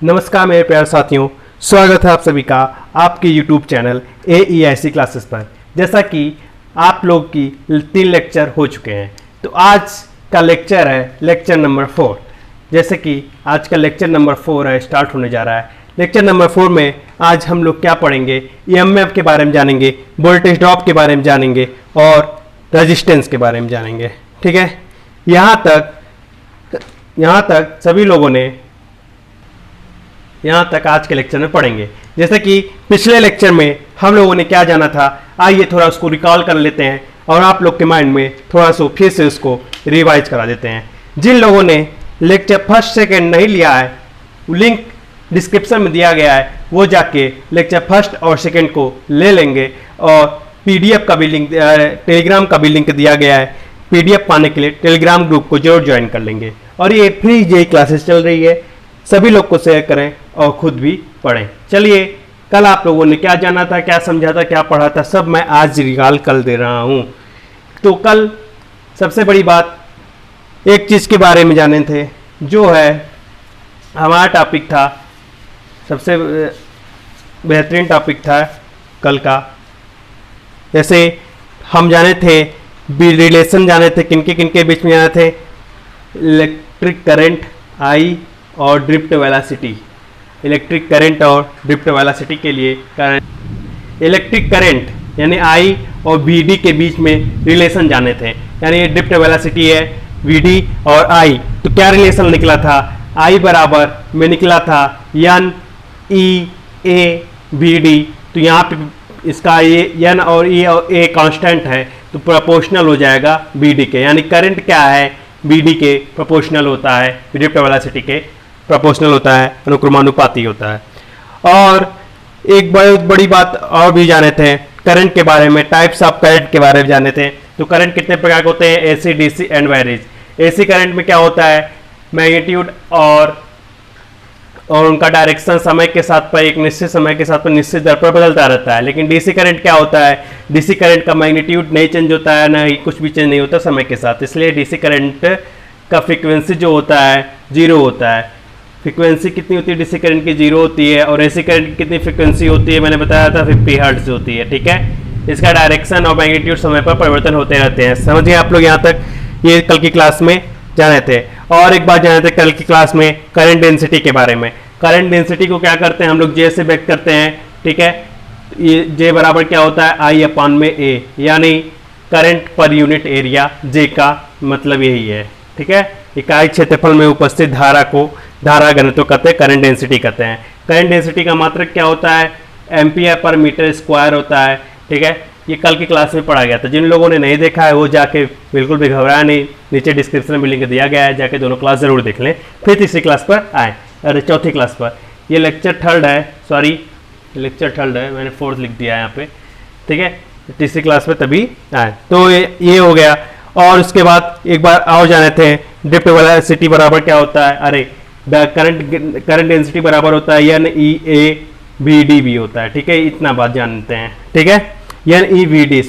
नमस्कार मेरे प्यारे साथियों, स्वागत है आप सभी का आपके YouTube चैनल AEIC क्लासेस पर। जैसा कि आप लोग की 3 लेक्चर हो चुके हैं, तो आज का लेक्चर है लेक्चर नंबर 4। जैसे कि आज का लेक्चर नंबर 4 है, स्टार्ट होने जा रहा है। लेक्चर नंबर 4 में आज हम लोग क्या पढ़ेंगे, EMF के बारे में जानेंगे, वोल्टेज ड्रॉप के बारे में जानेंगे और रेजिस्टेंस के बारे में जानेंगे। ठीक है, यहाँ तक सभी लोगों ने यहाँ तक आज के लेक्चर में पढ़ेंगे। जैसे कि पिछले लेक्चर में हम लोगों ने क्या जाना था, आइए थोड़ा उसको रिकॉल कर लेते हैं और आप लोग के माइंड में थोड़ा सा फिर से उसको रिवाइज करा देते हैं। जिन लोगों ने लेक्चर फर्स्ट सेकंड नहीं लिया है, लिंक डिस्क्रिप्शन में दिया गया है, वो जाके लेक्चर फर्स्ट और सेकंड को ले लेंगे और PDF का भी लिंक, टेलीग्राम का भी लिंक दिया गया है। PDF पाने के लिए टेलीग्राम ग्रुप को जरूर ज्वाइन कर लेंगे। और ये फ्री जेई क्लासेस चल रही है, सभी लोग को शेयर करें और खुद भी पढ़ें। चलिए, कल आप लोगों ने क्या जाना था, क्या समझा था, क्या पढ़ा था, सब मैं आज रिकॉल कर दे रहा हूँ। तो कल सबसे बड़ी बात एक चीज़ के बारे में जाने थे, जो है हमारा टॉपिक था, सबसे बेहतरीन टॉपिक था कल का। जैसे हम जाने थे रिलेशन, जाने थे किनके बीच में जाने थे, इलेक्ट्रिक करंट आई और ड्रिफ्ट वेलोसिटी। इलेक्ट्रिक करंट और ड्रिफ्ट वेलोसिटी के लिए इलेक्ट्रिक करंट यानी आई और VD के बीच में रिलेशन जाने थे, यानी ये ड्रिफ्ट वेलोसिटी है VD और आई। तो क्या रिलेशन निकला था, आई बराबर में निकला था NE/A/VD। तो यहाँ पे इसका ये N और E और A कांस्टेंट है, तो प्रोपोर्शनल हो जाएगा VD के, यानी करंट क्या है VD के प्रोपोर्शनल होता है, ड्रिफ्ट वेलोसिटी के प्रोपोर्शनल होता है, अनुक्रमानुपाती होता है। और एक बहुत बड़ी बात और भी जाने थे करंट के बारे में, टाइप्स ऑफ करंट के बारे में जाने थे। तो करंट कितने प्रकार के होते हैं, AC, DC एंड वायरेज। AC करंट में क्या होता है, मैग्नीट्यूड और उनका डायरेक्शन समय के साथ पर, एक निश्चित समय के साथ पर निश्चित दर पर बदलता रहता है। लेकिन DC करंट क्या होता है, DC करंट का मैग्नीट्यूड नहीं चेंज होता है, ना ही कुछ भी चेंज नहीं होता समय के साथ, इसलिए DC करंट का फ्रीक्वेंसी जो होता है 0 होता है। फ्रीक्वेंसी कितनी होती है DC करंट की, 0 होती है। और AC करंट की कितनी फ्रीक्वेंसी होती है, मैंने बताया था 50 हर्ट्ज होती है। ठीक है, इसका डायरेक्शन और मैग्नीट्यूड समय पर परिवर्तन होते रहते हैं। समझिए आप लोग, यहाँ तक ये कल की क्लास में जाने थे। और एक बात जाने थे कल की क्लास में करंट डेंसिटी के बारे में। करंट डेंसिटी को क्या करते हैं हम लोग, J से व्यक्त करते हैं। ठीक है, ये J बराबर क्या होता है, I/A, यानी current per unit area. J का मतलब यही है। ठीक है, इकाई क्षेत्रफल में उपस्थित धारा को धारा घनत्व कहते हैं, करंट डेंसिटी कहते हैं। करंट डेंसिटी का मात्रक क्या होता है, एम्पियर पर मीटर स्क्वायर होता है। ठीक है, ये कल की क्लास में पढ़ा गया था। जिन लोगों ने नहीं देखा है वो जाके बिल्कुल भी घबराया नहीं, नीचे डिस्क्रिप्शन में लिंक दिया गया है, जाके दोनों क्लास जरूर देख लें, फिर तीसरी क्लास पर आए, अरे चौथी क्लास पर। ये लेक्चर थर्ड है, सॉरी लेक्चर थर्ड है, मैंने 4th लिख दिया है यहाँ पे। ठीक है, तीसरी क्लास में तभी आए। तो ये हो गया। और उसके बाद एक बार और जाने थे, ड्रिफ्ट वेलोसिटी बराबर क्या होता है, अरे करंट डेंसिटी बराबर होता है NE/A/VD भी होता है। ठीक है, इतना बात जानते हैं। ठीक है, NE/VD।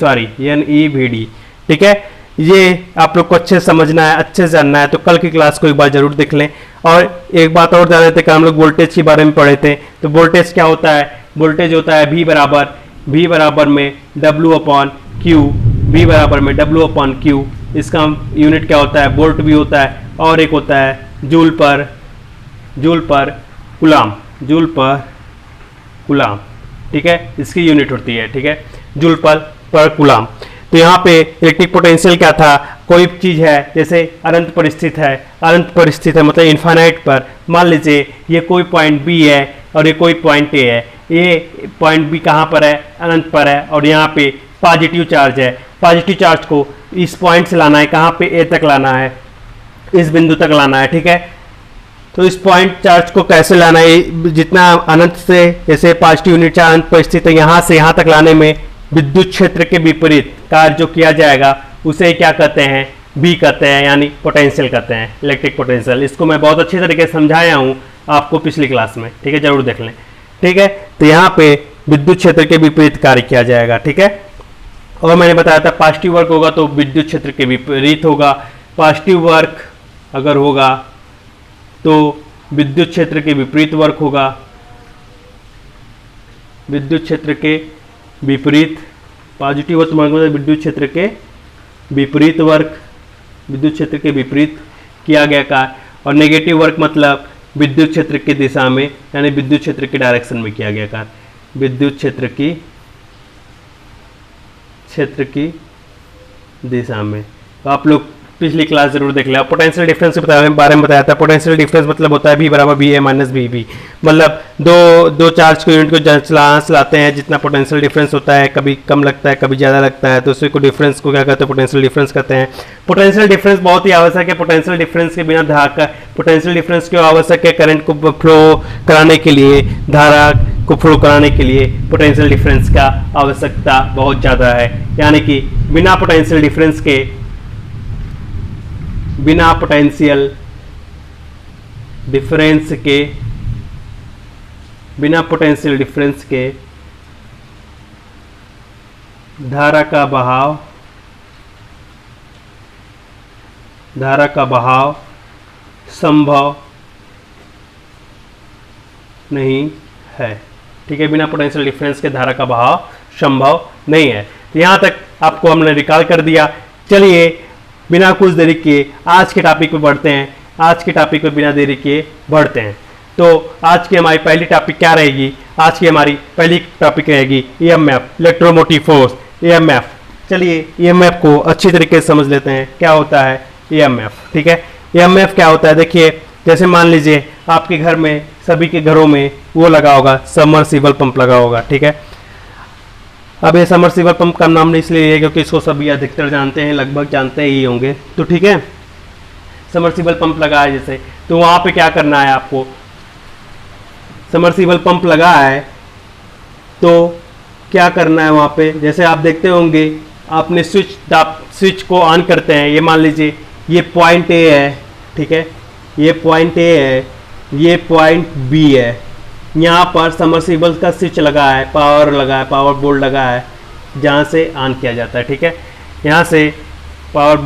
ठीक है, ये आप लोग को अच्छे से समझना है, अच्छे से जानना है, तो कल की क्लास को एक बार जरूर देख लें। और एक बात और जान रहे थे कि हम लोग वोल्टेज के बारे में पढ़े थे। तो वोल्टेज क्या होता है, वोल्टेज होता है V बराबर में W/Q। V बराबर में W/Q। इसका यूनिट क्या होता है, वोल्ट भी होता है, और एक होता है जूल पर कुलाम। ठीक है, इसकी यूनिट होती है। ठीक है, जूल पर कुलाम। तो यहाँ पे इलेक्ट्रिक पोटेंशियल क्या था, कोई चीज़ है जैसे अनंत परिस्थित है मतलब इन्फाइनाइट पर। मान लीजिए ये कोई पॉइंट B है और ये कोई पॉइंट A है। ये पॉइंट B कहाँ पर है, अनंत पर है, और यहाँ पे पॉजिटिव चार्ज है। पॉजिटिव चार्ज को इस पॉइंट से लाना है, कहाँ पे A तक लाना है, इस बिंदु तक लाना है। ठीक है, तो इस पॉइंट चार्ज को कैसे लाना है, जितना अनंत से, जैसे पॉजिटिव यूनिट चार्ज अनंत पर स्थित है, यहाँ से यहाँ तक लाने में विद्युत क्षेत्र के विपरीत कार्य जो किया जाएगा उसे क्या कहते हैं, B कहते हैं, यानी पोटेंशियल कहते हैं, इलेक्ट्रिक पोटेंशियल। इसको मैं बहुत अच्छी तरीके से समझाया हूँ आपको पिछली क्लास में। ठीक है, जरूर देख लें। ठीक है, तो यहाँ पे विद्युत क्षेत्र के विपरीत कार्य किया जाएगा। ठीक है, और मैंने बताया था पॉजिटिव वर्क होगा तो विद्युत क्षेत्र के विपरीत होगा। पॉजिटिव वर्क अगर होगा तो विद्युत क्षेत्र के विपरीत वर्क होगा, विद्युत क्षेत्र के विपरीत, पॉजिटिव वर्क मतलब विद्युत क्षेत्र के विपरीत वर्क, विद्युत क्षेत्र के विपरीत किया गया कार्य, और नेगेटिव वर्क मतलब विद्युत क्षेत्र की दिशा में यानी विद्युत क्षेत्र के डायरेक्शन में किया गया कार्य, विद्युत क्षेत्र की दिशा में। तो आप लोग पिछली क्लास जरूर देख लिया। पोटेंशियल डिफरेंस के बारे में बताया था। पोटेंशियल डिफरेंस मतलब होता है V बराबर BA माइनस BB, मतलब दो चार्ज को यूनिट को चलाते हैं, जितना पोटेंशियल डिफरेंस होता है, कभी कम लगता है कभी ज़्यादा लगता है, तो उसी को डिफरेंस को क्या कहते हैं, पोटेंशियल डिफरेंस कहते हैं। पोटेंशियल डिफरेंस बहुत ही आवश्यक है। पोटेंशियल डिफरेंस के बिना धारा, पोटेंशियल डिफरेंस क्यों आवश्यक है, करंट को फ्लो कराने के लिए, धारा को फ्लो कराने के लिए पोटेंशियल डिफरेंस का आवश्यकता बहुत ज़्यादा है। यानी कि बिना पोटेंशियल डिफरेंस के, बिना पोटेंशियल डिफरेंस के धारा का बहाव संभव नहीं है। ठीक है, बिना पोटेंशियल डिफरेंस के धारा का बहाव संभव नहीं है। तो यहां तक आपको हमने रिकॉल कर दिया। चलिए बिना कुछ देरी किए आज के टॉपिक पे बढ़ते हैं। आज के टॉपिक पे बिना देरी किए बढ़ते हैं। तो आज की हमारी पहली टॉपिक क्या रहेगी? आज की हमारी पहली टॉपिक रहेगी ईएमएफ, इलेक्ट्रोमोटिव फोर्स, ईएमएफ। चलिए ईएमएफ को अच्छी तरीके से समझ लेते हैं, क्या होता है ईएमएफ। ठीक है, ईएमएफ क्या होता है? देखिए, जैसे मान लीजिए आपके घर में, सभी के घरों में वो लगा होगा, सबमर्सिबल पंप लगा होगा। ठीक है, अब ये सबमर्सिबल पंप का नाम इसलिए है क्योंकि इसको सभी अधिकतर जानते हैं, लगभग जानते ही होंगे। तो ठीक है, सबमर्सिबल पंप लगा है जैसे, तो वहाँ पे क्या करना है आपको? सबमर्सिबल पंप लगा है तो क्या करना है वहाँ पे? जैसे आप देखते होंगे, आपने स्विच को ऑन करते हैं। ये मान लीजिए ये पॉइंट ए है, ठीक है, ये पॉइंट ए है, ये पॉइंट बी है। यहाँ पर सबमर्सिबल का स्विच लगा है, पावर लगा है, पावर बोर्ड लगा है, जहाँ से ऑन किया जाता है। ठीक है, यहाँ से पावर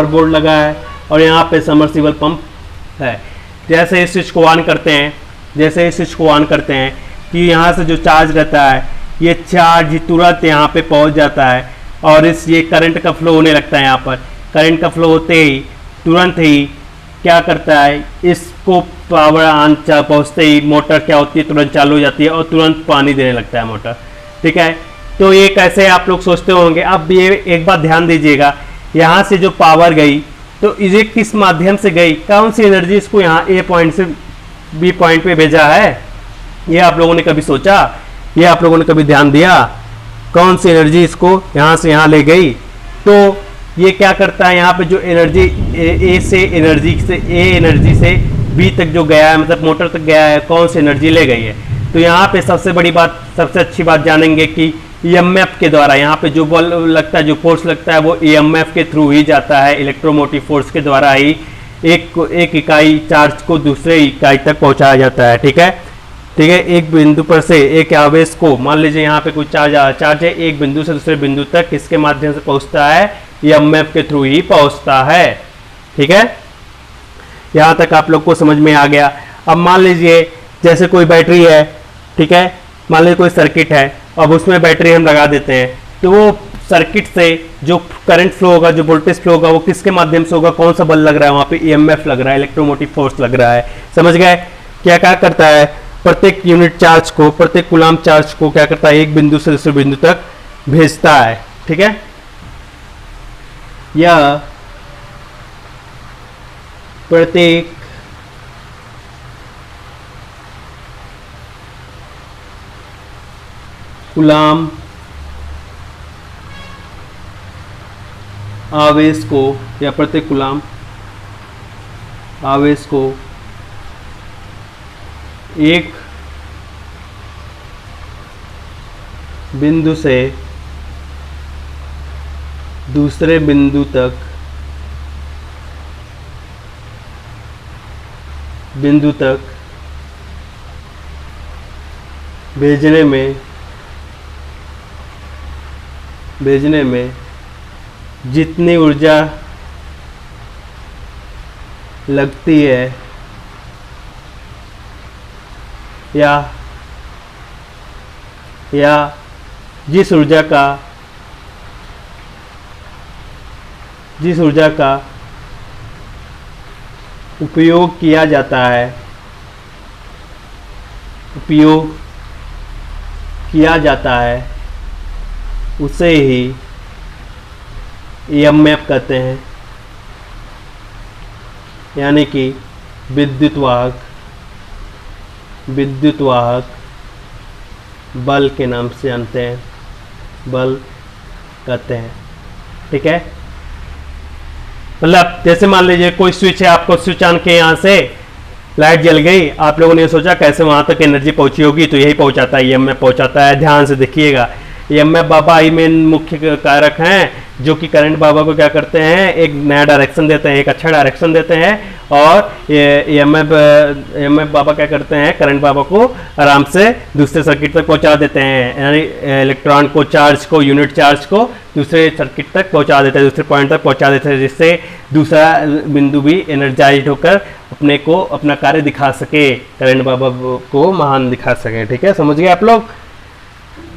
बोर्ड लगा है और यहाँ पे सबमर्सिबल पंप है। जैसे इस स्विच को ऑन करते हैं, जैसे इस स्विच को ऑन करते हैं कि यहाँ से जो चार्ज रहता है, ये चार्ज तुरंत यहाँ पे पहुँच जाता है और ये करंट का फ्लो होने लगता है। यहाँ पर करंट का फ्लो होते ही तुरंत ही क्या करता है, इसको पावर ऑन पहुँचते ही मोटर क्या होती है, तुरंत चालू हो जाती है और तुरंत पानी देने लगता है मोटर। ठीक है, तो ये कैसे आप लोग सोचते होंगे। अब ये एक बात ध्यान दीजिएगा, यहाँ से जो पावर गई तो इसे किस माध्यम से गई, कौन सी एनर्जी इसको यहाँ ए पॉइंट से बी पॉइंट पे भेजा है, ये आप लोगों ने कभी सोचा? ये आप लोगों ने कभी ध्यान दिया? कौन सी एनर्जी इसको यहाँ से यहाँ ले गई? तो ये क्या करता है, यहाँ पे जो एनर्जी ए एनर्जी से बी तक जो गया है, मतलब मोटर तक गया है, कौन सी एनर्जी ले गई है? तो यहाँ पे सबसे बड़ी बात, सबसे अच्छी बात जानेंगे कि ईएमएफ के द्वारा, यहाँ पे जो बल लगता है, जो फोर्स लगता है, वो ईएमएफ के थ्रू ही जाता है। इलेक्ट्रोमोटिव फोर्स के द्वारा ही एक इकाई चार्ज को दूसरे इकाई तक पहुँचाया जाता है। ठीक है, ठीक है, एक बिंदु पर से एक आवेश को, मान लीजिए यहाँ पे कोई चार्ज है, एक बिंदु से दूसरे बिंदु तक किसके माध्यम से पहुँचता है? ईएमएफ के थ्रू ही पहुँचता है। ठीक है, यहाँ तक आप लोग को समझ में आ गया। अब मान लीजिए जैसे कोई बैटरी है, ठीक है, मान लीजिए कोई सर्किट है, अब उसमें बैटरी हम लगा देते हैं, तो वो सर्किट से जो करंट फ्लो होगा, जो वोल्टेज फ्लो होगा, वो किसके माध्यम से होगा? कौन सा बल लग रहा है वहाँ पे? ईएमएफ लग रहा है, इलेक्ट्रोमोटिव फोर्स लग रहा है। समझ गए? क्या क्या करता है, प्रत्येक यूनिट चार्ज को, प्रत्येक कूलम्ब चार्ज को क्या करता है, एक बिंदु से दूसरे बिंदु तक भेजता है। ठीक है, यह प्रत्येक कूलम्ब आवेश को, या प्रत्येक कूलम्ब आवेश को एक बिंदु से दूसरे बिंदु तक भेजने में जितनी ऊर्जा लगती है या जिस ऊर्जा का उपयोग किया जाता है उसे ही ईएमएफ कहते हैं, यानी कि विद्युत वाहक बल के नाम से जानते हैं, बल कहते हैं। ठीक है, मतलब जैसे मान लीजिए कोई स्विच है, आपको स्विच ऑन के यहाँ से लाइट जल गई, आप लोगों ने सोचा कैसे वहां तक एनर्जी पहुंची होगी, तो यही पहुंचाता है, ईएमएफ पहुंचाता है। ध्यान से देखिएगा, ईएमएफ बाबा ही मेन मुख्य कारक हैं जो कि करंट बाबा को क्या करते हैं, एक नया डायरेक्शन देते हैं, एक अच्छा डायरेक्शन देते हैं। और ईएमएफ बाबा क्या करते हैं, करंट बाबा को आराम से दूसरे सर्किट तक पहुंचा देते हैं, यानी इलेक्ट्रॉन को, चार्ज को, यूनिट चार्ज को दूसरे सर्किट तक पहुंचा देते हैं, दूसरे पॉइंट तक पहुंचा देते हैं, जिससे दूसरा बिंदु भी एनर्जाइज होकर अपने को अपना कार्य दिखा सके, करंट बाबा को महान दिखा सके। ठीक है, समझ गए आप लोग।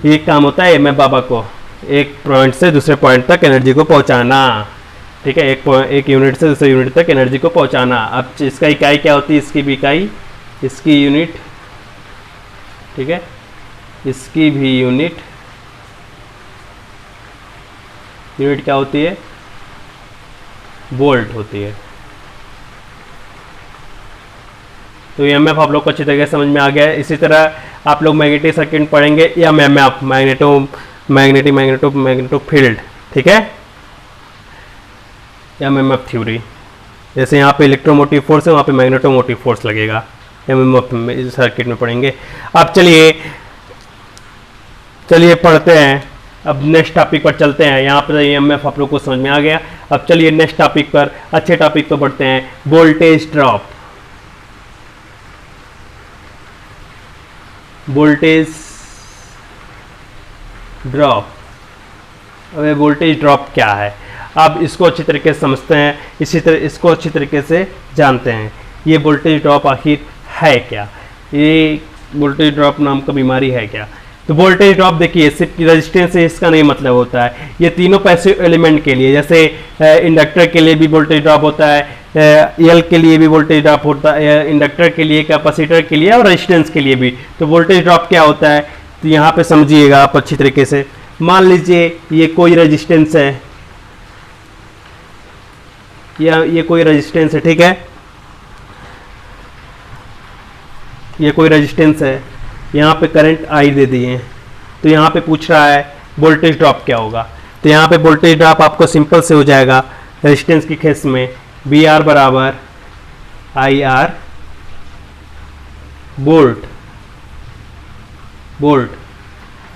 ये काम होता है ईएमएफ बाबा को, एक पॉइंट से दूसरे पॉइंट तक एनर्जी को पहुंचाना। ठीक है, एक यूनिट से दूसरे यूनिट तक एनर्जी को पहुंचाना। अब इसका इकाई क्या होती है, इसकी भी इकाई, इसकी यूनिट, ठीक है, इसकी भी यूनिट क्या होती है, वोल्ट होती है। तो ईएमएफ आप लोग को अच्छी तरीके से समझ में आ गया है। इसी तरह आप लोग मैग्नेटिक सर्किट पढ़ेंगे या मैग्नेटो फील्ड, ठीक है, या एमएमएफ थ्योरी। जैसे यहाँ पे इलेक्ट्रोमोटिव फोर्स है, वहाँ पे मैग्नेटोमोटिव फोर्स लगेगा, एमएमएफ सर्किट में पढ़ेंगे। अब चलिए पढ़ते हैं, अब नेक्स्ट टॉपिक पर चलते हैं। यहाँ पर ईएमएफ आप लोग को समझ में आ गया। अब चलिए नेक्स्ट टॉपिक पर, अच्छे टॉपिक पर बढ़ते हैं, वोल्टेज ड्रॉप। अब वोल्टेज ड्रॉप क्या है, अब इसको अच्छी तरीके से समझते हैं, इसी तरह इसको अच्छी तरीके से जानते हैं। ये वोल्टेज ड्रॉप आखिर है क्या, ये वोल्टेज ड्रॉप नाम का बीमारी है क्या? तो वोल्टेज ड्रॉप देखिए, सिर्फ रेजिस्टेंस से इसका नहीं मतलब होता है, ये तीनों पैसिव एलिमेंट के लिए, जैसे इंडक्टर के लिए भी वोल्टेज ड्रॉप होता है, एल के लिए भी वोल्टेज ड्रॉप होता है, इंडक्टर के लिए, कैपेसिटर के लिए और रेजिस्टेंस के लिए भी। तो वोल्टेज ड्रॉप क्या होता है, तो यहाँ पे समझिएगा आप अच्छी तरीके से। मान लीजिए ये कोई रेजिस्टेंस है, या ये कोई रेजिस्टेंस है, ठीक है, ये कोई रेजिस्टेंस है, यहाँ पे करंट आई दे दिए, तो यहाँ पे पूछ रहा है वोल्टेज ड्रॉप क्या होगा। तो यहाँ पे वोल्टेज ड्रॉप आपको सिंपल से हो जाएगा, रेजिस्टेंस की केस में बी आर बराबर आई आर वोल्ट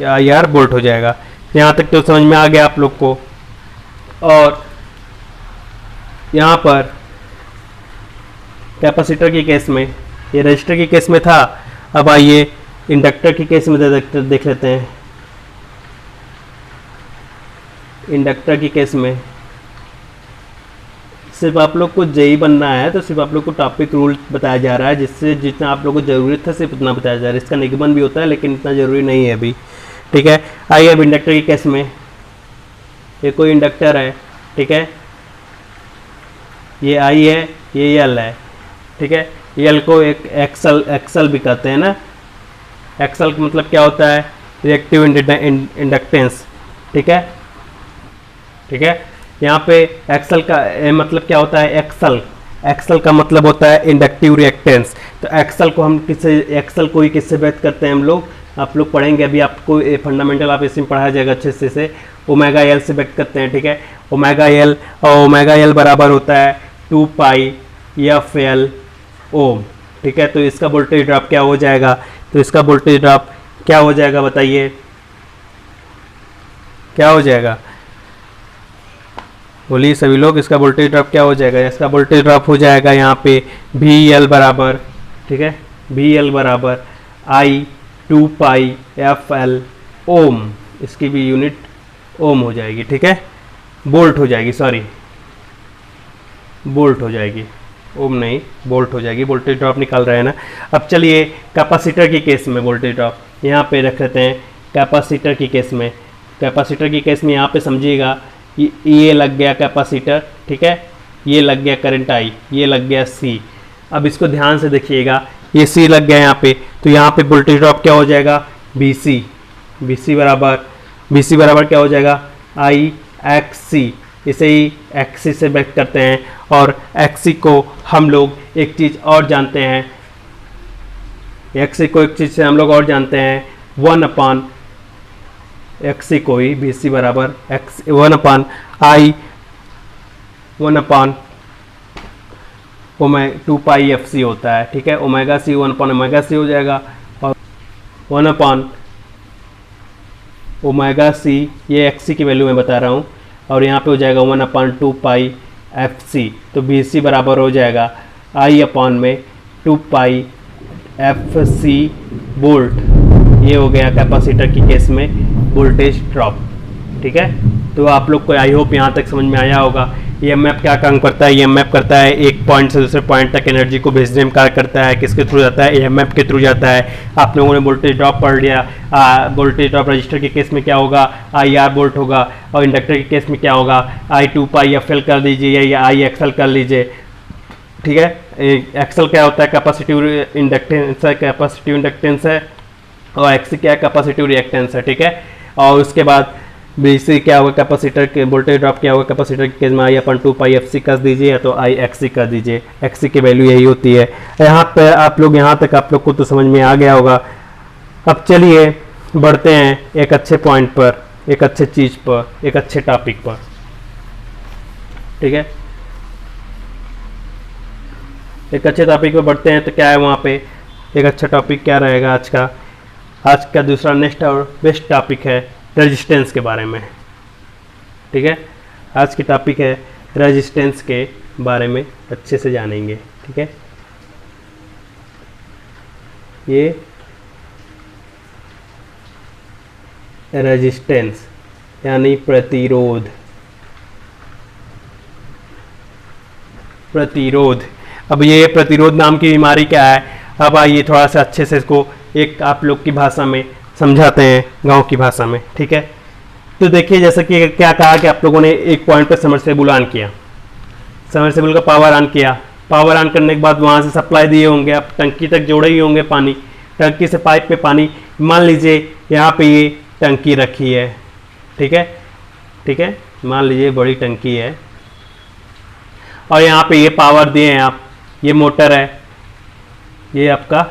या आई आर वोल्ट हो जाएगा। यहाँ तक तो समझ में आ गया आप लोग को। और यहाँ पर कैपेसिटर की केस में, ये रजिस्टर की केस में था, अब आइए इंडक्टर की केस में देख लेते हैं। इंडक्टर की केस में सिर्फ आप लोग को जेई बनना है, तो सिर्फ आप लोग को टॉपिक रूल बताया जा रहा है, जिससे जितना आप लोग को जरूरत है सिर्फ उतना बताया जा रहा है। इसका निगमन भी होता है लेकिन इतना जरूरी नहीं है अभी, ठीक है। आइए अब इंडक्टर की केस में, ये कोई इंडक्टर है, ठीक है, ये आई है, ये एल है, ठीक है। एल को एक एक्सल भी कहते हैं ना, एक्सल का मतलब क्या होता है, रिएक्टिव इंडक्टेंस, ठीक है, ठीक है। यहाँ पे एक्सल का मतलब क्या होता है, एक्सल का मतलब होता है इंडक्टिव रिएक्टेंस। तो एक्सल को हम एक्सल को ही किससे व्यक्त करते हैं हम लोग, आप लोग पढ़ेंगे अभी, आपको फंडामेंटल आप इसमें पढ़ाया जाएगा अच्छे से ओमेगा एल से व्यक्त करते हैं, ठीक है। ओमेगा एल, और ओमेगा एल बराबर होता है 2 पाई एफ एल ओम, ठीक है। तो इसका वोल्टेज ड्रॉप क्या हो जाएगा, तो इसका वोल्टेज ड्रॉप क्या हो जाएगा बताइए, क्या हो जाएगा, बोलिए सभी लोग, इसका वोल्टेज ड्रॉप क्या हो जाएगा? इसका वोल्टेज ड्रॉप हो जाएगा यहाँ पे वी एल बराबर, ठीक है, वी एल बराबर आई 2 पाई एफ एल ओम, इसकी भी यूनिट ओम हो जाएगी, ठीक है, वोल्ट हो जाएगी, सॉरी वोल्ट हो जाएगी, ओम नहीं, वोल्ट हो जाएगी, वोल्टेज ड्रॉप निकाल रहे हैं ना। अब चलिए कैपेसिटर की केस में वोल्टेज ड्रॉप यहाँ पे रख लेते हैं। कैपेसिटर की केस में, कैपेसिटर की केस में यहाँ पे समझिएगा, ये लग गया कैपेसिटर, ठीक है, ये लग गया करंट आई, ये लग गया सी। अब इसको ध्यान से देखिएगा, ये सी लग गया यहाँ पे, तो यहाँ पे वोल्टेज ड्रॉप क्या हो जाएगा, बी सी बराबर क्या हो जाएगा, आई एक्स सी। इसे ही एक्सी से व्यक्त करते हैं, और एक्सी को हम लोग एक चीज़ और जानते हैं, एक्सी को एक चीज़ से हम लोग और जानते हैं, 1/, एक्सी को ही बी सी बराबर एक्स 1/, आई 1/, 2 पाई एफ सी होता है, ठीक है, ओमेगा सी 1/, ओमेगा सी हो जाएगा, और 1/, ओमेगा सी, ये एक्स सी की वैल्यू मैं बता रहा हूँ, और यहाँ पे हो जाएगा 1/2 पाई एफ सी। तो बी सी बराबर हो जाएगा आई अपॉन में 2 पाई एफ सी वोल्ट। ये हो गया कैपेसिटर की केस में वोल्टेज ड्रॉप, ठीक है। तो आप लोग को आई होप यहाँ तक समझ में आया होगा। ईएमएफ क्या काम करता है, ईएमएफ करता है एक पॉइंट से दूसरे पॉइंट तक एनर्जी को भेजने में कार्य करता है। किसके थ्रू जाता है, ईएमएफ के थ्रू जाता है। आप लोगों ने वोल्टेज ड्रॉप पढ़ लिया। वोल्टेज ड्रॉप रजिस्टर के केस में क्या होगा, आई आर वोल्ट होगा, और इंडक्टर के केस में क्या होगा, आई 2 पाई एफ एल कर लीजिए या आई एक्सएल कर लीजिए, ठीक है। एक्सएल क्या होता है, कैपेसिटिव इंडक्टेंस है, कैपेसिटिव इंडक्टेंस है, और एक्सी क्या है, कैपेसिटिव रिएक्टेंस है, ठीक है। और उसके बाद बीसी क्या होगा, कैपेसिटर के वोल्टेज ड्रॉप क्या होगा, कैपेसिटर के केस में आई/2 पाई एफ सी कर दीजिए, या तो आई एक्सी कर दीजिए। एक्सी की वैल्यू यही होती है। यहाँ पे आप लोग, यहाँ तक आप लोग को तो समझ में आ गया होगा। अब चलिए बढ़ते हैं एक अच्छे पॉइंट पर, एक अच्छे चीज़ पर, एक अच्छे टॉपिक पर, ठीक है। एक अच्छे टॉपिक पर बढ़ते हैं, तो क्या है वहाँ पे एक अच्छा टॉपिक क्या रहेगा आज का? आज का दूसरा नेक्स्ट और बेस्ट टॉपिक है रेजिस्टेंस के बारे में, ठीक है। आज की टॉपिक है रेजिस्टेंस के बारे में अच्छे से जानेंगे, ठीक है। ये रेजिस्टेंस यानी प्रतिरोध, प्रतिरोध। अब ये प्रतिरोध नाम की बीमारी क्या है, अब आइए थोड़ा सा अच्छे से इसको एक आप लोग की भाषा में समझाते हैं, गांव की भाषा में, ठीक है। तो देखिए, जैसा कि क्या कहा कि आप लोगों ने एक पॉइंट पर सबमर्सिबल ऑन किया, सबमर्सिबल का पावर ऑन किया, पावर ऑन करने के बाद वहाँ से सप्लाई दिए होंगे, आप टंकी तक जोड़े ही होंगे पानी, टंकी से पाइप में पानी, मान लीजिए यहाँ पे ये टंकी रखी है, ठीक है, ठीक है, मान लीजिए बड़ी टंकी है, और यहाँ पे ये पावर दिए हैं आप, ये मोटर है, ये आपका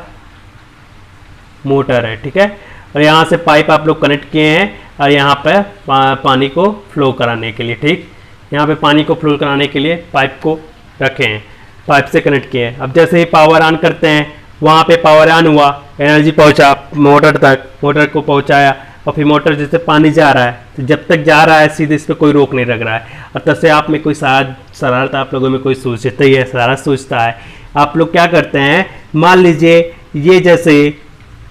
मोटर है, ठीक है। और यहाँ से पाइप आप लोग कनेक्ट किए हैं, और यहाँ पे पानी को फ्लो कराने के लिए, ठीक, यहाँ पे पानी को फ्लो कराने के लिए पाइप को रखे हैं, पाइप से कनेक्ट किए हैं। अब जैसे ही पावर ऑन करते हैं, वहाँ पे पावर ऑन हुआ, एनर्जी पहुँचा मोटर तक, मोटर को पहुँचाया, और फिर मोटर जैसे पानी जा रहा है, तो जब तक जा रहा है सीधे इस पर कोई रोक नहीं लग रहा है, और तब से आप में कोई शरारत आप लोगों में कोई सूझता ही है, शरारत सूझता है। आप लोग क्या करते हैं, मान लीजिए ये जैसे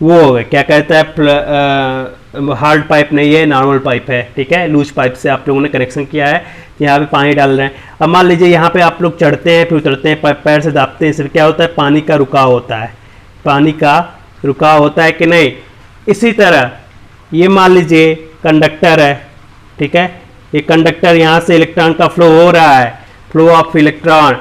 वो हो गया, क्या कहता है, हार्ड पाइप नहीं है, नॉर्मल पाइप है, ठीक है, लूज पाइप से आप लोगों ने कनेक्शन किया है, यहाँ पे पानी डाल रहे हैं। अब मान लीजिए यहाँ पे आप लोग चढ़ते हैं, फिर उतरते हैं, पैर से दाबते हैं, इससे क्या होता है, पानी का रुकाव होता है, पानी का रुकाव होता है कि नहीं। इसी तरह ये मान लीजिए कंडक्टर है, ठीक है, ये कंडक्टर, यहाँ से इलेक्ट्रॉन का फ्लो हो रहा है, फ्लो ऑफ इलेक्ट्रॉन,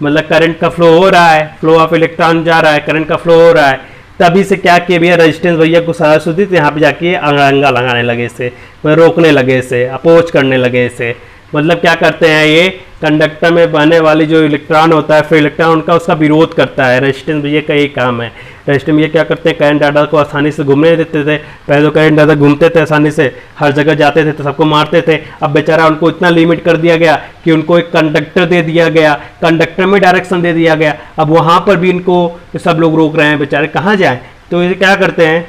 मतलब करंट का फ्लो हो रहा है, फ्लो ऑफ इलेक्ट्रॉन जा रहा है, करंट का फ्लो हो रहा है। तभी से क्या किया भैया, रेजिस्टेंस भैया को सारा सुधी, तो यहाँ पे जाके अंगा लगाने लगे इसे, रोकने लगे इसे, अपोज करने लगे इसे। मतलब क्या करते हैं, ये कंडक्टर में बहने वाली जो इलेक्ट्रॉन होता है, फिर इलेक्ट्रॉन उनका उसका विरोध करता है। रेजिस्टेंस भैया का यही काम है। रेजिस्टेंस भैया क्या करते हैं, करंट डाटा को आसानी से घूमने देते थे। पहले तो करंट डाटा घूमते थे आसानी से, हर जगह जाते थे तो सबको मारते थे। अब बेचारा उनको इतना लिमिट कर दिया गया कि उनको एक कंडक्टर दे दिया गया, कंडक्टर में डायरेक्शन दे दिया गया। अब वहाँ पर भी इनको सब लोग रोक रहे हैं, बेचारे कहाँ जाएँ। तो ये क्या करते हैं,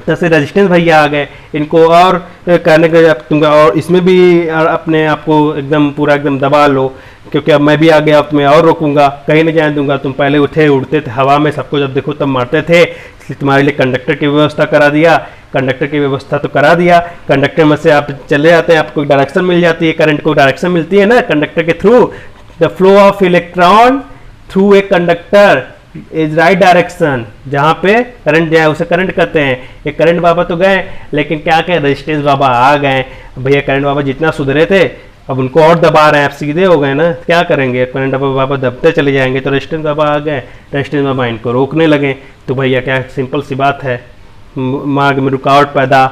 जैसे रेजिस्टेंस भैया आ गए, इनको और कहने के तुम, और इसमें भी अपने आप को एकदम पूरा एकदम दबा लो, क्योंकि अब मैं भी आ गया, अब मैं और रोकूंगा, कहीं नहीं जाने दूंगा। तुम पहले उठे उड़ते थे हवा में, सबको जब देखो तब मारते थे, इसलिए तुम्हारे लिए कंडक्टर की व्यवस्था करा दिया। कंडक्टर की व्यवस्था तो करा दिया, कंडक्टर में से आप चले जाते हैं, आपको डायरेक्शन मिल जाती है, करंट को डायरेक्शन मिलती है ना कंडक्टर के through. The flow of electron through a conductor is right direction, जहां पे करंट जाए उसे करंट कहते हैं। ये करंट बाबा तो गए, लेकिन क्या कहे रेजिस्टेंस बाबा आ गए। भैया करंट बाबा जितना सुधरे थे अब उनको और दबा रहे हैं, आप सीधे हो गए ना, क्या करेंगे, करंट बाबा दबते चले जाएंगे। तो रेजिस्टेंस बाबा आ गए, रेजिस्टेंस बाबा इनको रोकने लगे। तो भैया क्या सिंपल सी बात है, मार्ग में रुकावट पैदा,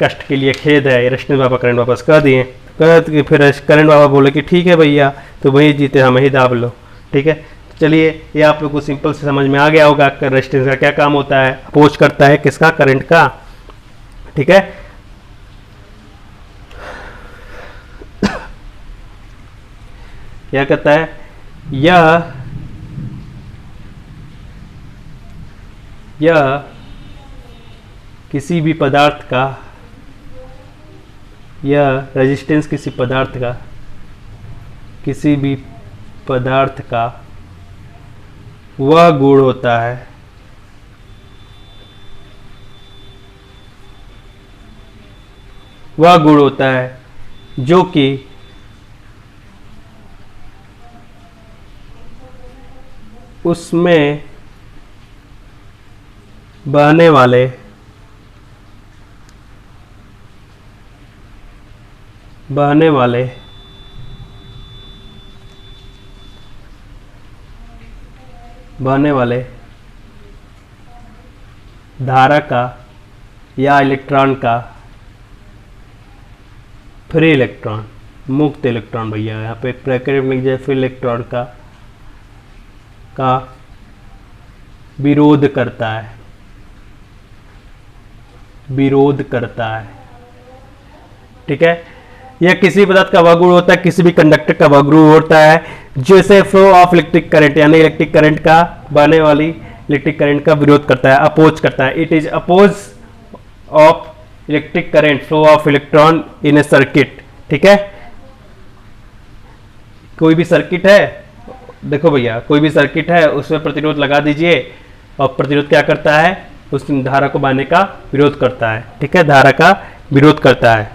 कष्ट के लिए खेद है, रेजिस्टेंस बाबा करंट वापस कर दिए। कर फिर करंट बाबा बोले कि ठीक है भैया, तो वही जीते हम ही दाब लो। ठीक है, चलिए ये आप लोग को सिंपल से समझ में आ गया होगा रेजिस्टेंस का क्या काम होता है, अपोज करता है किसका, करंट का। ठीक है, क्या कहता है, यह किसी भी पदार्थ का, यह रेजिस्टेंस किसी पदार्थ का, किसी भी पदार्थ का वह गुण होता है जो कि उसमें बहने वाले धारा का या इलेक्ट्रॉन का, फ्री इलेक्ट्रॉन, मुक्त इलेक्ट्रॉन, भैया यहाँ पे ब्रैकेट में लिख जाए, फ्री इलेक्ट्रॉन का विरोध करता है। ठीक है, यह किसी पदार्थ का वह गुण होता है, किसी भी कंडक्टर का वह गुण होता है जैसे फ्लो ऑफ इलेक्ट्रिक करंट, यानी इलेक्ट्रिक करंट का, बहने वाली इलेक्ट्रिक करंट का विरोध करता है, अपोज करता है। It is oppose of electric current flow of electron in a circuit. ठीक है, कोई भी सर्किट है, देखो भैया कोई भी सर्किट है, उसमें प्रतिरोध लगा दीजिए और प्रतिरोध क्या करता है, उस धारा को बहने का विरोध करता है। ठीक है, धारा का विरोध करता है।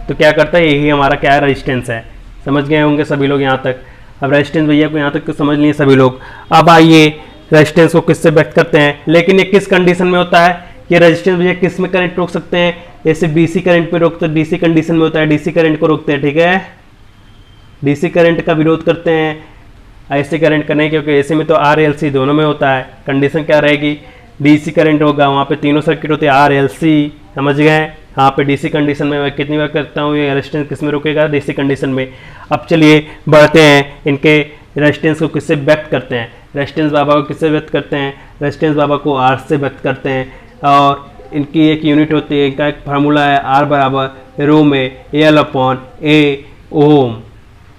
तो क्या करता है, यही हमारा क्या है, रेजिस्टेंस है। समझ गए होंगे सभी लोग यहाँ तक। अब रेजिस्टेंस भैया को यहाँ तक तो समझ लिए सभी लोग। अब आइए रेजिस्टेंस को किससे व्यक्त करते हैं, लेकिन ये किस कंडीशन में होता है, ये रेजिस्टेंस भैया किस में करंट रोक सकते हैं, जैसे डीसी करंट पे रोकते, डीसी कंडीशन में होता है, डीसी करंट को रोकते हैं। ठीक है, डीसी करंट का विरोध करते हैं, ऐसे करंट का नहीं, क्योंकि ऐसे में तो आर एल सी दोनों में होता है। कंडीशन क्या रहेगी, डीसी करंट होगा, वहाँ पे तीनों सर्किट होते हैं आर एल सी, समझ गए। यहाँ पे डीसी कंडीशन में मैं कितनी बार करता हूँ, ये रेजिस्टेंस किस में रुकेगा, डीसी कंडीशन में। अब चलिए बढ़ते हैं, इनके रेजिस्टेंस को किससे व्यक्त करते हैं, रेजिस्टेंस बाबा को किससे व्यक्त करते हैं, रेजिस्टेंस बाबा को आर से व्यक्त करते हैं। और इनकी एक यूनिट होती है, इनका एक फार्मूला है, आर बराबर रो में एल अपॉन ए ओम,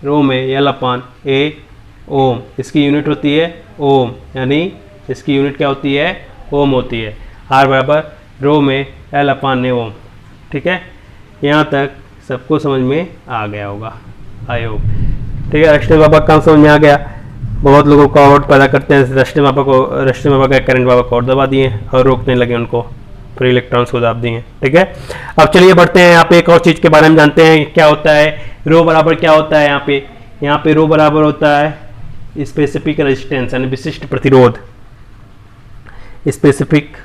रो में एल अपॉन ए ओम, इसकी यूनिट होती है ओम, यानी इसकी यूनिट क्या होती है, ओम होती है। आर बराबर रो में एल अपॉन ए ओम। ठीक है, यहाँ तक सबको समझ में आ गया होगा, आई होप। ठीक है, रेजिस्टेंस बाबा काम समझ में आ गया। बहुत लोगों को आउट पैदा करते हैं, रेजिस्टेंस बाबा का करंट बाबा को और दबा दिए और रोकने लगे उनको, फ्री इलेक्ट्रॉन्स को दाब दिए। ठीक है, अब चलिए बढ़ते हैं, यहाँ पे एक और चीज़ के बारे में जानते हैं, क्या होता है रो बराबर, क्या होता है यहाँ पे रो बराबर होता है स्पेसिफिक रेजिस्टेंस, यानी विशिष्ट प्रतिरोध, स्पेसिफिक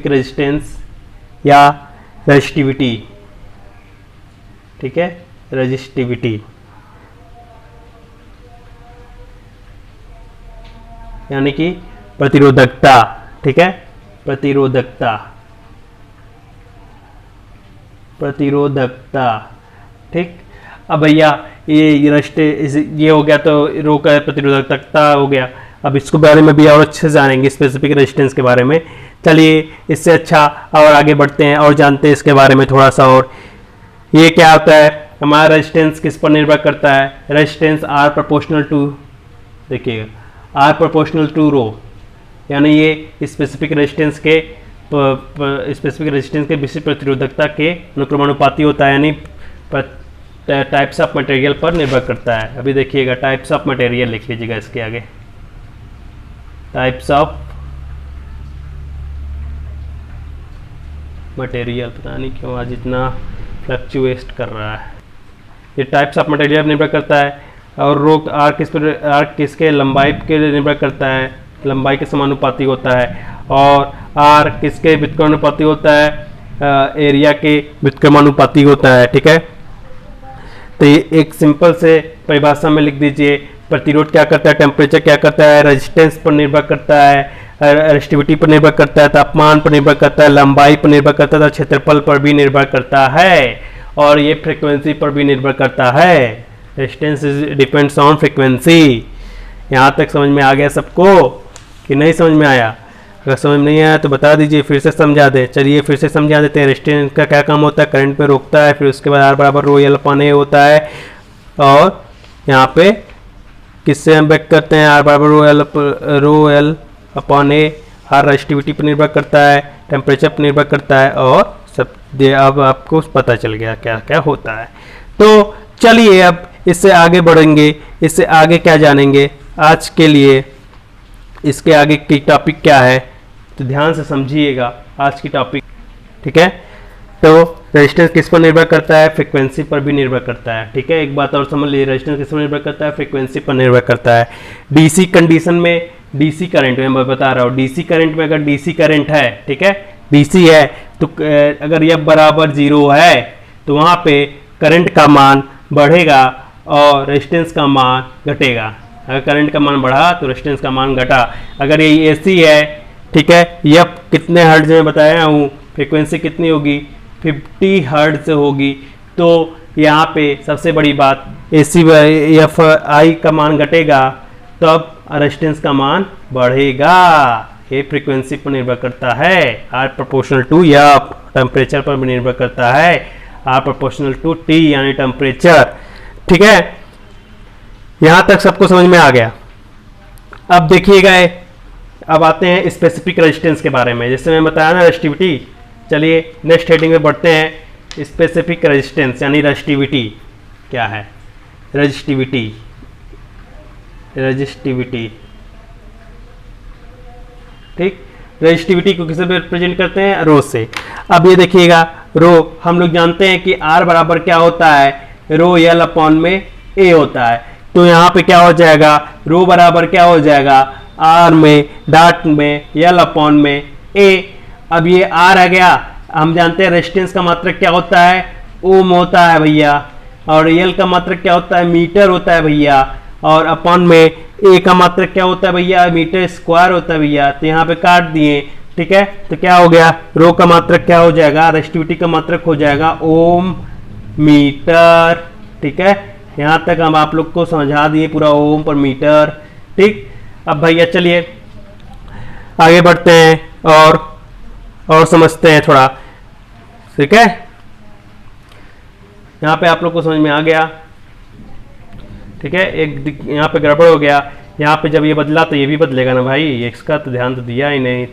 रेजिस्टेंस या रेजिस्टिविटी। ठीक है, रेजिस्टिविटी यानी कि प्रतिरोधकता। ठीक है, प्रतिरोधकता। ठीक, अब भैया ये हो गया, तो रो का प्रतिरोधकता हो गया। अब इसको बारे में भी और अच्छे से जानेंगे, स्पेसिफिक रेजिस्टेंस के बारे में। चलिए इससे अच्छा और आगे बढ़ते हैं और जानते हैं इसके बारे में थोड़ा सा और। ये क्या होता है, हमारा रेजिस्टेंस किस पर निर्भर करता है, रेजिस्टेंस आर प्रोपोर्शनल टू, देखिएगा आर प्रोपोर्शनल टू रो, यानी ये स्पेसिफिक रेजिस्टेंस के विशिष्ट प्रतिरोधकता के अनुक्रमानुपाती होता है, यानी टाइप्स ऑफ मटेरियल पर निर्भर करता है। अभी देखिएगा, टाइप्स ऑफ मटेरियल लिख लीजिएगा इसके आगे, टाइप्स ऑफ मटेरियल, पता नहीं क्यों आज इतना फ्लक्चुएट कर रहा है। ये टाइप्स ऑफ मटेरियल निर्भर करता है। और रो आर किसके लंबाई के निर्भर करता है, लंबाई के समानुपाती होता है। और आर किसके व्युत्क्रमानुपाती होता है, एरिया के व्युत्क्रमानुपाती होता है। ठीक है, तो ये एक सिंपल से परिभाषा में लिख दीजिए। प्रतिरोध क्या करता है, टेम्परेचर क्या करता है, रेजिस्टेंस पर निर्भर करता है, रेजिस्टिविटी पर निर्भर करता है, तापमान पर निर्भर करता है, लंबाई पर निर्भर करता है, क्षेत्रफल पर भी निर्भर करता है, और ये फ्रीक्वेंसी पर भी निर्भर करता है। Resistance depends on frequency. यहाँ तक समझ में आ गया सबको कि नहीं समझ में आया? अगर समझ नहीं आया तो बता दीजिए, फिर से समझा दे। चलिए फिर से समझा देते हैं। रेजिस्टेंस का क्या काम होता है, करंट में रोकता है। फिर उसके बाद आर बराबर रो एल अपॉन ए होता है। और यहाँ पे किससे हम व्यक्त करते हैं, आर बराबर rho L upon A. R resistivity पर निर्भर करता है, टेम्परेचर पर निर्भर करता है, और सब अब आपको पता चल गया क्या क्या होता है। तो चलिए अब इससे आगे बढ़ेंगे, इससे आगे क्या जानेंगे। आज के लिए इसके आगे की टॉपिक क्या है, तो ध्यान से समझिएगा आज की टॉपिक। ठीक है, तो रेजिस्टेंस किस पर निर्भर करता है, फ्रीक्वेंसी पर भी निर्भर करता है। ठीक है, एक बात और समझ लीजिए, रेजिस्टेंस किस पर निर्भर करता है, फ्रीक्वेंसी पर निर्भर करता है। डीसी कंडीशन में, डीसी करंट में मैं बता रहा हूँ, डीसी करंट में अगर डीसी करंट है, ठीक है, डीसी है, तो अगर एफ बराबर 0 है तो वहाँ पे करंट का मान बढ़ेगा और रेजिस्टेंस का मान घटेगा। अगर करंट का मान बढ़ा तो रेजिस्टेंस का मान घटा। अगर ये एसी है, ठीक है, एफ कितने हर्ट्ज में बताया हूँ, फ्रीक्वेंसी कितनी होगी, 50 हर्ट्ज होगी। तो यहाँ पे सबसे बड़ी बात, एसी एफ आई का मान घटेगा तब रेजिस्टेंस का मान बढ़ेगा। ये फ्रीक्वेंसी पर निर्भर करता है। R proportional to F, temperature पर भी निर्भर करता है, आर प्रोपोर्शनल टू टी यानी टेम्परेचर। ठीक है, यहां तक सबको समझ में आ गया। अब देखिएगा, अब आते हैं स्पेसिफिक रेजिस्टेंस के बारे में। जैसे मैं बताया ना रेजिस्टिविटी, चलिए नेक्स्ट हेडिंग में बढ़ते हैं। स्पेसिफिक रेजिस्टेंस यानी रेजिस्टिविटी क्या है, रेजिस्टिविटी, रेजिस्टिविटी। ठीक, रेजिस्टिविटी को किससे रिप्रेजेंट करते हैं, रो से। अब ये देखिएगा, रो हम लोग जानते हैं कि आर बराबर क्या होता है, रो एल अपॉन में ए होता है। तो यहाँ पे क्या हो जाएगा, रो बराबर क्या हो जाएगा, आर में डॉट में एल अपॉन में ए। अब ये आर आ गया, हम जानते हैं रेजिस्टेंस का मात्रक क्या होता है, ओम होता है भैया, और एल का मात्रक क्या होता है, मीटर होता है भैया, और अपॉन में ए का मात्रक क्या होता है भैया, मीटर स्क्वायर होता है भैया। तो यहाँ पे काट दिए। ठीक है, तो क्या हो गया, रो का मात्रक क्या हो जाएगा, रेजिस्टिविटी का मात्रक हो जाएगा ओम मीटर। ठीक है, यहाँ तक हम आप लोग को समझा दिए पूरा ओम पर मीटर। ठीक, अब भैया चलिए आगे बढ़ते हैं और समझते हैं थोड़ा। ठीक है, यहाँ पे आप लोग को समझ में आ गया। ठीक है, एक यहाँ पे गड़बड़ हो गया, यहाँ पे जब ये बदला तो ये भी बदलेगा ना भाई, इसका तो ध्यान तो दिया ही नहीं।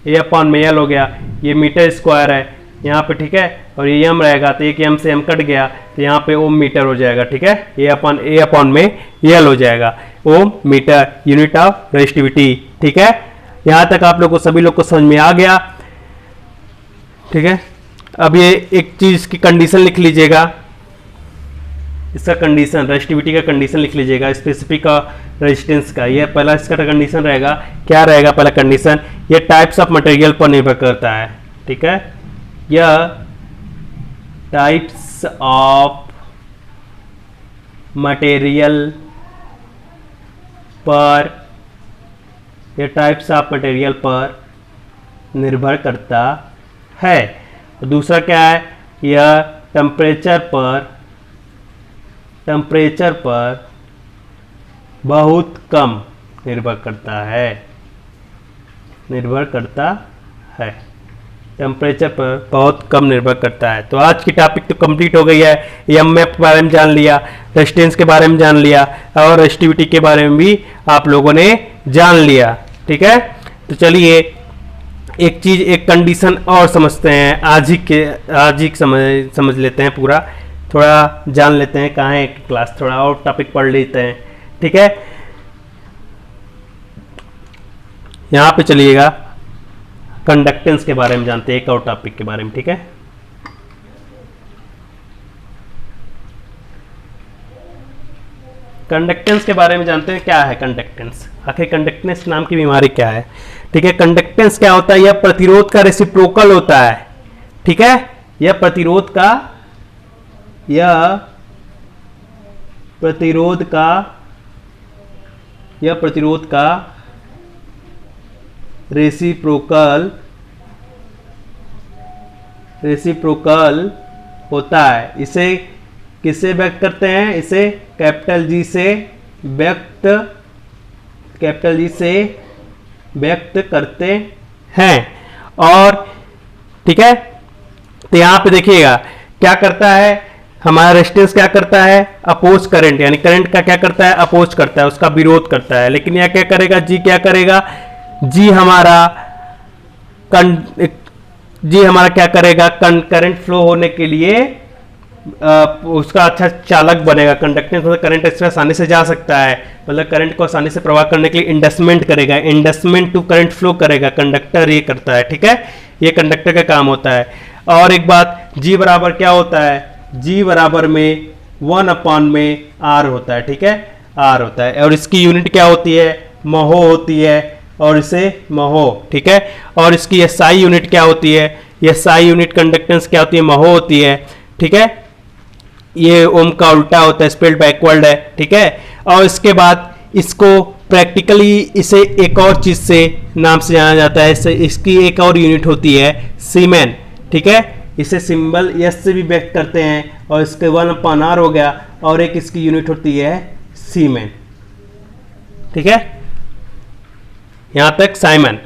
ए अपॉन में एल हो गया, ये मीटर स्क्वायर है यहाँ पे। ठीक है, और ये एम रहेगा, तो एक एम से एम कट गया, तो यहाँ पे ओम मीटर हो जाएगा। ठीक है, ए अपॉन में एल हो जाएगा, ओम मीटर यूनिट ऑफ रेजिस्टिविटी। ठीक है, यहाँ तक आप लोग को सभी लोग को समझ में आ गया। ठीक है, अब ये एक चीज की कंडीशन लिख लीजिएगा, इसका कंडीशन, रेजिस्टिविटी का कंडीशन लिख लीजिएगा, स्पेसिफिक रेजिस्टेंस का। यह पहला इसका कंडीशन रहेगा, क्या रहेगा पहला कंडीशन, यह टाइप्स ऑफ मटेरियल पर निर्भर करता है। ठीक है, यह टाइप्स ऑफ मटेरियल पर, यह टाइप्स ऑफ मटेरियल पर निर्भर करता है। दूसरा क्या है, यह टेम्परेचर पर बहुत कम निर्भर करता है, टेम्परेचर पर बहुत कम निर्भर करता है। तो आज की टॉपिक तो कंप्लीट हो गई है। एमएफ के बारे में जान लिया, रेजिस्टेंस के बारे में जान लिया, और रेजिस्टिविटी के बारे में भी आप लोगों ने जान लिया। ठीक है, तो चलिए एक चीज, एक कंडीशन और समझते हैं। आज ही समझ लेते हैं, पूरा थोड़ा जान लेते हैं, कहाँ है क्लास, थोड़ा और टॉपिक पढ़ लेते हैं। ठीक है, यहाँ पे चलिएगा, कंडक्टेंस के बारे में जानते हैं, एक और टॉपिक के बारे में, ठीक है। कंडक्टेंस के बारे में जानते हैं, क्या है कंडक्टेंस, आखिर कंडक्टेंस नाम की बीमारी क्या है, ठीक है। कंडक्टेंस क्या होता है, यह प्रतिरोध का रेसिप्रोकल होता है, ठीक है। यह प्रतिरोध का रेसिप्रोकल होता है। इसे किससे व्यक्त करते हैं, इसे कैपिटल जी से व्यक्त करते हैं। और ठीक है, तो यहां पे देखिएगा क्या करता है हमारा रेजिस्टेंस, क्या करता है, अपोज करंट, यानी करंट का क्या करता है, अपोज करता है, उसका विरोध करता है। लेकिन यह क्या करेगा, जी क्या करेगा, जी हमारा क्या करेगा, करंट फ्लो होने के लिए उसका अच्छा चालक बनेगा। कंडक्टेंस मतलब करंट इससे आसानी से जा सकता है, मतलब करंट को आसानी से प्रवाह करने के लिए इंडसमेंट करेगा, इंडसमेंट टू करंट फ्लो करेगा, कंडक्टर ये करता है, ठीक है। ये कंडक्टर का काम होता है। और एक बात, जी बराबर क्या होता है, जी बराबर में 1 में आर होता है, ठीक है, आर होता है। और इसकी यूनिट क्या होती है, महो होती है, और इसे महो, ठीक है। और इसकी एसआई यूनिट क्या होती है, एसआई यूनिट कंडक्टेंस क्या होती है, महो होती है, ठीक है। ये ओम का उल्टा होता है, स्पेल्ड बैकवर्ड है, ठीक है। और इसके बाद इसको प्रैक्टिकली इसे एक और चीज से नाम से जाना जाता है, इसकी एक और यूनिट होती है सीमेन, ठीक है। इसे सिंबल एस से भी व्यक्त करते हैं, और इसके 1/r हो गया, और एक इसकी यूनिट होती है सीमेन, ठीक है। यहां तक साइमन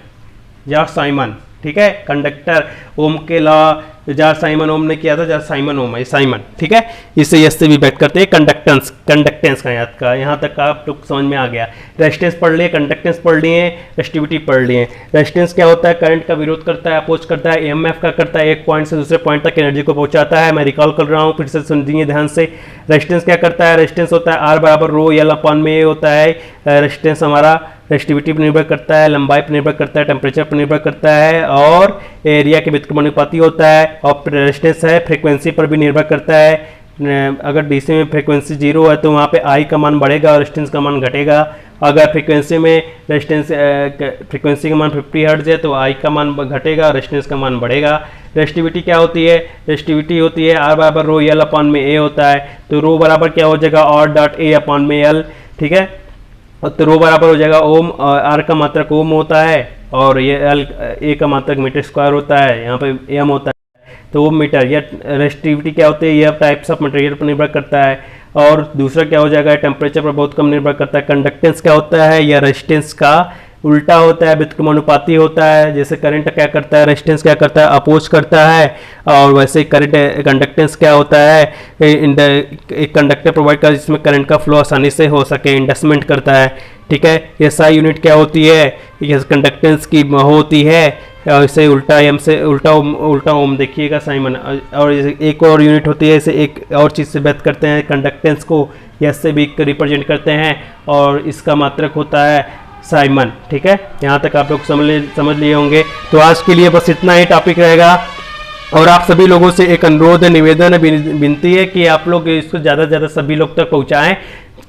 या साइमन, ठीक है। कंडक्टर ओम के लॉ जार साइमन ओम ने किया था, जार साइमन ओम है साइमन, ठीक है। इसे यस से भी व्यक्त करते हैं। कंडक्टेंस का यहाँ तक का आप लोग समझ में आ गया। रेजिस्टेंस पढ़ लिए, कंडक्टेंस पढ़ लिए, रेजिस्टिविटी पढ़ लिए। रेजिस्टेंस क्या होता है, करंट का विरोध करता है, अपोज करता है। ईएमएफ का करता है, एक पॉइंट से दूसरे पॉइंट तक एनर्जी को पहुंचाता है। मैं रिकॉल कर रहा हूँ, फिर से सुनिए ध्यान से। रेजिस्टेंस क्या करता है, रेजिस्टेंस होता है आर बराबर रो एल अपॉन में ए होता है। रेजिस्टेंस हमारा रेजिस्टिविटी पर निर्भर करता है, लंबाई पर निर्भर करता है, टेम्परेचर पर निर्भर करता है, और एरिया के व्युत्क्रमानुपाती होता है। और रेजिस्टेंस है फ्रीक्वेंसी पर भी निर्भर करता है। अगर डीसी में फ्रीक्वेंसी 0 है तो वहाँ पे आई का मान बढ़ेगा और रेजिस्टेंस का मान घटेगा। अगर फ्रीक्वेंसी में फ्रीक्वेंसी का मान 50 हर्ट्ज है तो आई का मान घटेगा और रेजिस्टेंस का मान बढ़ेगा। रेजिस्टिविटी क्या होती है, रेजिस्टिविटी होती है आर बराबर रो एल अपॉन में ए होता है। तो रो बराबर क्या हो जाएगा, आर डॉट ए अपॉन में एल, ठीक है। तो रो बराबर हो जाएगा ओम, आर का मात्रक ओम होता है, और ये एल ए का मात्रक मीटर स्क्वायर होता है, यहाँ पे एम होता है। तो वो मीटर या रेजिस्टिविटी क्या होती है, यह टाइप्स ऑफ मटेरियल पर निर्भर करता है। और दूसरा क्या हो जाएगा, टेम्परेचर पर बहुत कम निर्भर करता है। कंडक्टेंस क्या होता है, यह रेजिस्टेंस का उल्टा होता है, व्युत्क्रमानुपाती होता है। जैसे करंट क्या करता है, रेजिस्टेंस क्या करता है, अपोज करता है। और वैसे करंट कंडक्टेंस क्या होता है, एक कंडक्टर प्रोवाइड कर जिसमें करंट का फ्लो आसानी से हो सके, इंडसमेंट करता है, ठीक है। एसआई यूनिट क्या होती है, यह कंडक्टेंस की होती है, और इसे उल्टा एम से उल्टा ओम देखिएगा साइमन। और एक और यूनिट होती है, इसे एक और चीज़ से व्यक्त करते हैं, कंडक्टेंस को एस से भी रिप्रेजेंट करते हैं, और इसका मात्रक होता है साइमन, ठीक है। यहाँ तक आप लोग समझ लिए होंगे। तो आज के लिए बस इतना ही टॉपिक रहेगा, और आप सभी लोगों से एक अनुरोध है, निवेदन है, विनती है कि आप लोग इसको ज़्यादा से ज़्यादा सभी लोग तक पहुँचाएँ।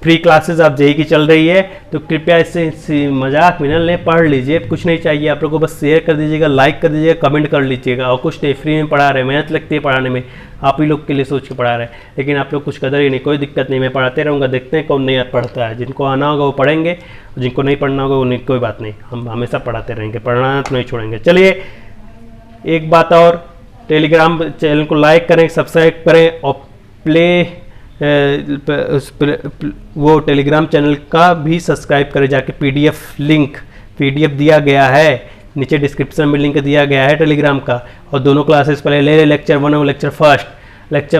फ्री क्लासेस आप जेई की चल रही है, तो कृपया इससे मजाक मिनल लें, पढ़ लीजिए, कुछ नहीं चाहिए आप लोगों को, बस शेयर कर दीजिएगा, लाइक कर दीजिएगा, कमेंट कर लीजिएगा। और कुछ नहीं, फ्री में पढ़ा रहे, मेहनत लगती है पढ़ाने में, आप ही लोग के लिए सोच के पढ़ा रहे हैं, लेकिन आप लोग कुछ कदर ही नहीं, कोई दिक्कत नहीं, मैं पढ़ाते रहूँगा, देखते हैं कौन नहीं पढ़ता है। जिनको आना होगा वो पढ़ेंगे, जिनको नहीं पढ़ना होगा उन्हें कोई बात नहीं, हम हमेशा पढ़ाते रहेंगे, पढ़ना तो नहीं छोड़ेंगे। चलिए एक बात और, टेलीग्राम चैनल को लाइक करें, सब्सक्राइब करें, और वो टेलीग्राम चैनल का भी सब्सक्राइब करें जाके। पीडीएफ दिया गया है नीचे डिस्क्रिप्शन में, लिंक दिया गया है टेलीग्राम का। और दोनों क्लासेस पहले ले लेक्चर 1 और लेक्चर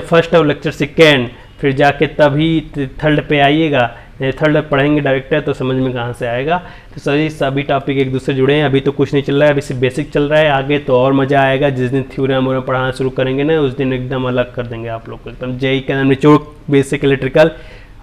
फर्स्ट और लेक्चर सेकेंड, फिर जाके तभी थर्ड पे आइएगा। थर्ड पढ़ेंगे डायरेक्ट है तो समझ में कहाँ से आएगा। तो सभी टॉपिक एक दूसरे जुड़े हैं, अभी तो कुछ नहीं चल रहा है, अभी सिर्फ बेसिक चल रहा है, आगे तो और मज़ा आएगा। जिस दिन थ्योरम वोरम पढ़ाना शुरू करेंगे ना, उस दिन एकदम अलग कर देंगे आप लोग को, एकदम जेई का निचोड़ बेसिक इलेक्ट्रिकल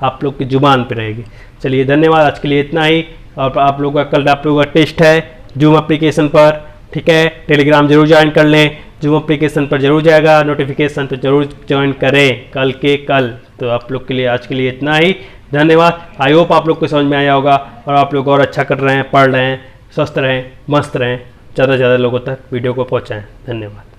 आप लोग की जुबान पे रहेगी। चलिए धन्यवाद, आज के लिए इतना ही। और आप लोगों का कल आप लोगों का टेस्ट है जूम एप्लीकेशन पर, ठीक है। टेलीग्राम जरूर ज्वाइन कर लें, जूम एप्लीकेशन पर जरूर जाएगा, नोटिफिकेशन पर जरूर ज्वाइन करें कल के कल। तो आप लोग के लिए आज के लिए इतना ही, धन्यवाद। आई होप आप लोग को समझ में आया होगा और आप लोग और अच्छा कर रहे हैं, पढ़ रहे हैं, स्वस्थ रहें, मस्त रहें, ज़्यादा से ज़्यादा लोगों तक वीडियो को पहुँचाएँ। धन्यवाद।